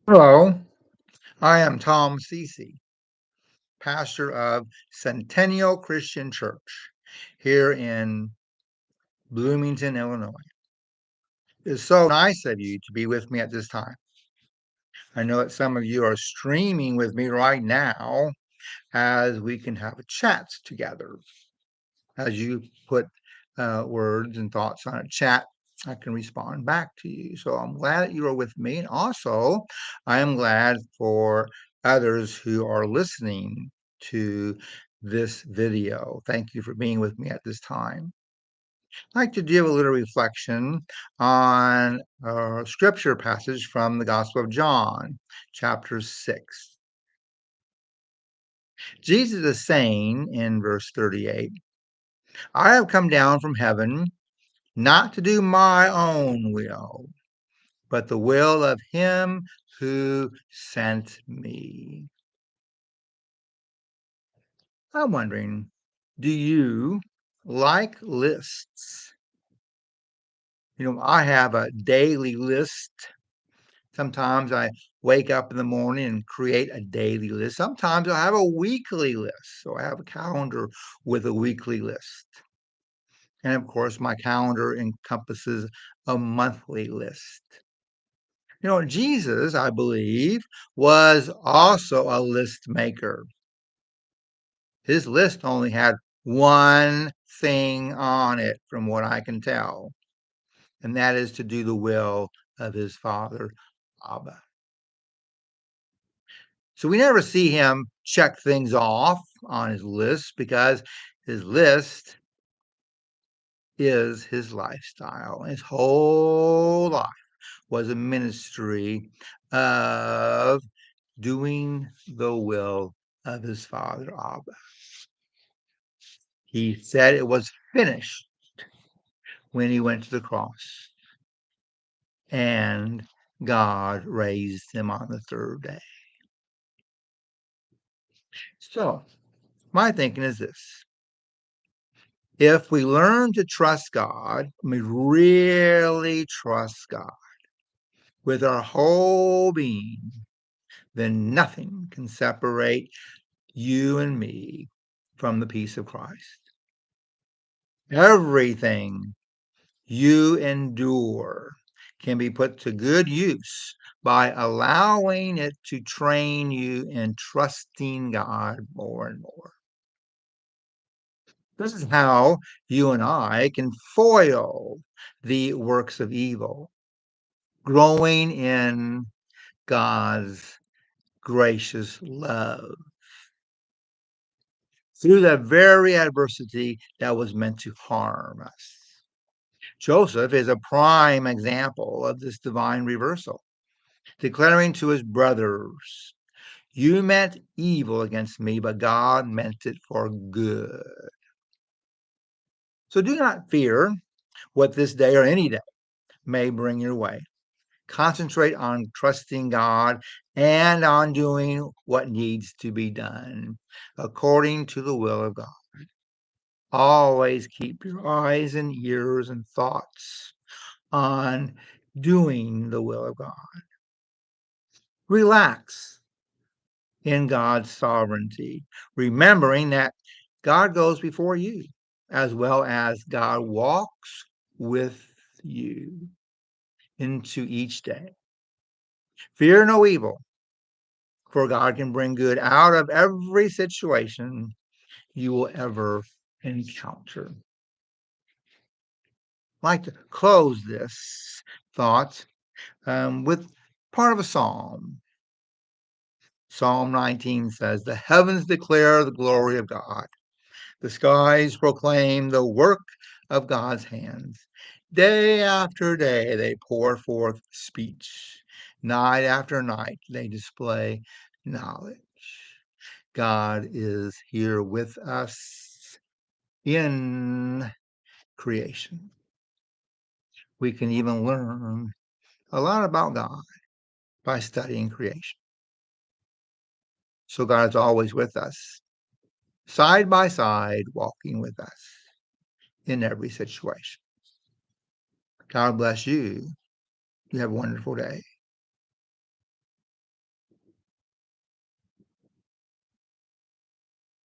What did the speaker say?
Hello, I am Tom Cece, pastor of Centennial Christian Church here in Bloomington, Illinois. It's so nice of you to be with me at this time. I know that some of you are streaming with me right now as we can have a chat together. As you put words and thoughts on a chat, I can respond back to you. So I'm glad that you are with me. And also, I am glad for others who are listening to this video. Thank you for being with me at this time. I'd like to do a little reflection on a scripture passage from the Gospel of John, chapter 6. Jesus is saying in verse 38, I have come down from heaven not to do my own will, but the will of him who sent me. I'm wondering, do you like lists? I have a daily list. Sometimes I wake up in the morning and create a daily list. Sometimes I have a weekly list. So I have a calendar with a weekly list. And of course, my calendar encompasses a monthly list. Jesus, I believe, was also a list maker. His list only had one thing on it, from what I can tell, and that is to do the will of his father, Abba. So we never see him check things off on his list because his list is his lifestyle. His whole life was a ministry of doing the will of his father, Abba. He said it was finished when he went to the cross, and God raised him on the third day. So, my thinking is this. If we learn to trust God, we really trust God with our whole being, then nothing can separate you and me from the peace of Christ. Everything you endure can be put to good use by allowing it to train you in trusting God more and more. This is how you and I can foil the works of evil, growing in God's gracious love through the very adversity that was meant to harm us. Joseph is a prime example of this divine reversal, declaring to his brothers, you meant evil against me, but God meant it for good. So do not fear what this day or any day may bring your way. Concentrate on trusting God and on doing what needs to be done according to the will of God. Always keep your eyes and ears and thoughts on doing the will of God. Relax in God's sovereignty, remembering that God goes before you as well as God walks with you into each day. Fear no evil, for God can bring good out of every situation you will ever encounter. I'd like to close this thought with part of a psalm. Psalm 19 says, the heavens declare the glory of God. The skies proclaim the work of God's hands. Day after day, they pour forth speech. Night after night, they display knowledge. God is here with us in creation. We can even learn a lot about God by studying creation. So God is always with us, side by side, walking with us in every situation. God bless you. You have a wonderful day.